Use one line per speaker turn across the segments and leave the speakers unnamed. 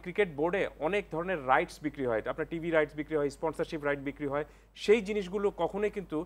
Cricket বোর্ডে অনেক ধরনের রাইটস বিক্রি হয়, আপনার টিভি রাইটস বিক্রি হয়, স্পন্সরশিপ রাইট বিক্রি হয়, সেই জিনিসগুলো কখনোই কিন্তু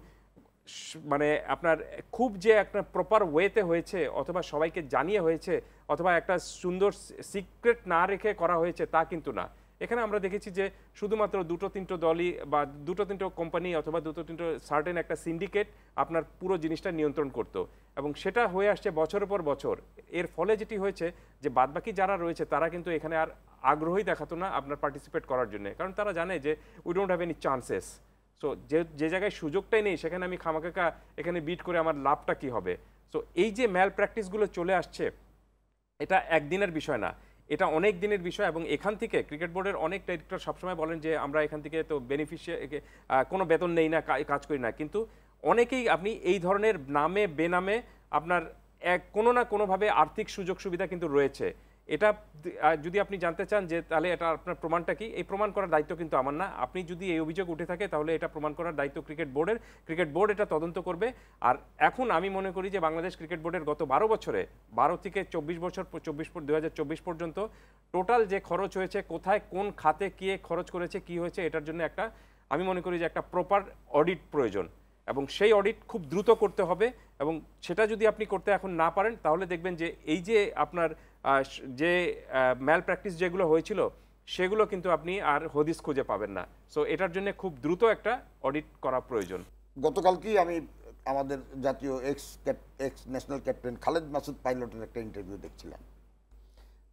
মানে আপনার খুব যে একটা প্রপার ওয়েতে হয়েছে অথবা সবাইকে জানিয়ে হয়েছে অথবা একটা সুন্দর সিক্রেট না রেখে করা হয়েছে তা কিন্তু না। এখানে আমরা দেখেছি যে শুধুমাত্র দুটো তিনটো দলই বা দুটো তিনটো কোম্পানি অথবা দুটো তিনটো সার্টেন একটা সিন্ডিকেট আপনার পুরো জিনিসটা নিয়ন্ত্রণ করতো, এবং সেটা হয়ে আসছে বছরের পর বছর। এর ফলে যেটি হয়েছে যে বাদবাকি যারা রয়েছে তারা কিন্তু এখানে আর আগ্রহই দেখাতো না আপনার পার্টিসিপেট করার জন্য, কারণ তারা জানে যে we don't have any chances. So যে জায়গায় সুযোগটাই নেই সেখানে আমি খামাকাকা এখানে বিট করে আমার লাভটা কি হবে। সো এই যে ম্যাল প্র্যাকটিসগুলো চলে আসছে, এটা একদিনের বিষয় না, এটা অনেক দিনের বিষয়। এবং এখান থেকে ক্রিকেট বোর্ডের অনেক ডাইরেক্টর সবসময় বলেন যে আমরা এখান থেকে তো বেনিফিশিয়ারি কোনো বেতন নেই না, কাজ করি না, কিন্তু অনেকেই আপনি এই ধরনের নামে বেনামে আপনার কোনো না কোনোভাবে আর্থিক সুযোগ সুবিধা কিন্তু রয়েছে। এটা যদি আপনি জানতে চান যে তাহলে এটা আপনার প্রমাণটা কি, এই প্রমাণ করার দায়িত্ব কিন্তু আমার না। আপনি যদি এই অভিযোগ উঠে থাকে তাহলে এটা প্রমাণ করার দায়িত্ব ক্রিকেট বোর্ডের। ক্রিকেট বোর্ড এটা তদন্ত করবে। আর এখন আমি মনে করি যে বাংলাদেশ ক্রিকেট বোর্ডের গত 12 বছরে 12 থেকে 24 বছর 2024 পর্যন্ত টোটাল যে খরচ হয়েছে, কোথায় কোন খাতে কে খরচ করেছে, কি হয়েছে, এটার জন্য একটা আমি মনে করি যে একটা প্রপার অডিট প্রয়োজন, এবং সেই অডিট খুব দ্রুত করতে হবে। এবং সেটা যদি আপনি করতে এখন না পারেন তাহলে দেখবেন যে এই যে আপনার যে ম্যাল প্র্যাকটিস যেগুলো হয়েছিল সেগুলো কিন্তু আপনি আর হদিস খুঁজে পাবেন না। সো এটার জন্য খুব দ্রুত একটা অডিট করা প্রয়োজন।
গতকালকেই আমি আমাদের জাতীয় ex national captain Khaled Masud পাইলটের একটা ইন্টারভিউ দেখছিলাম।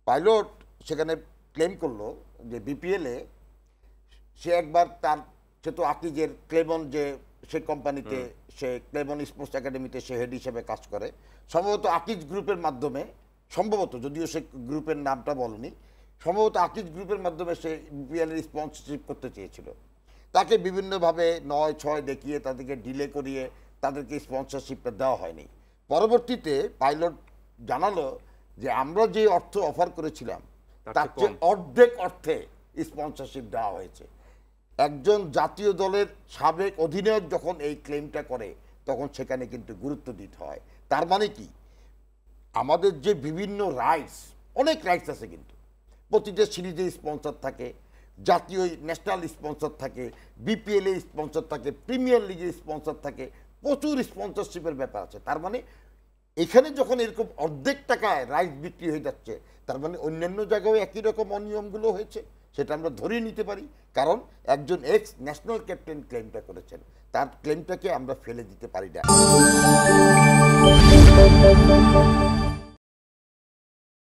পাইলট সেখানে ক্লেম করলো যে বিপিএলে সে একবার সে তো আকিজের ক্লেমন যে সে কোম্পানিতে সে ক্লেমন স্পোর্টস একাডেমিতে সে হেড হিসেবে কাজ করে, সম্ভবত আকিজ গ্রুপের মাধ্যমে, সম্ভবত যদিও সে গ্রুপের নামটা বলেনি, সম্ভবত আকিজ গ্রুপের মাধ্যমে সে বিপিএলের স্পন্সরশিপ করতে চেয়েছিল। তাকে বিভিন্নভাবে 9-6 দেখিয়ে তাদেরকে ডিলে করিয়ে তাদেরকে স্পন্সরশিপটা দেওয়া হয়নি। পরবর্তীতে পাইলট জানালো যে আমরা যে অর্থ অফার করেছিলাম তার চেয়ে অর্ধেক অর্থে স্পন্সরশিপ দেওয়া হয়েছে। একজন জাতীয় দলের সাবেক অধিনায়ক যখন এই ক্লেমটা করে তখন সেখানে কিন্তু গুরুত্ব দিতে হয়। তার মানে কি, আমাদের যে বিভিন্ন রাইটস, অনেক রাইটস আছে, কিন্তু প্রতিটা সিরিজে স্পন্সর থাকে, জাতীয় ন্যাশনাল স্পন্সর থাকে, বিপিএল এ স্পন্সর থাকে, প্রিমিয়ার লিগে স্পন্সর থাকে, প্রচুর স্পন্সরশিপের ব্যাপার আছে। তার মানে এখানে যখন এরকম অর্ধেক টাকায় রাইটস বিক্রি হয়ে যাচ্ছে, তার মানে অন্যান্য জায়গায় একই রকম অনিয়মগুলো হয়েছে, সেটা আমরা ধরেই নিতে পারি। কারণ একজন এক্স ন্যাশনাল ক্যাপ্টেন ক্লেমটা করেছেন, তার ক্লেমটাকে আমরা ফেলে দিতে পারি না।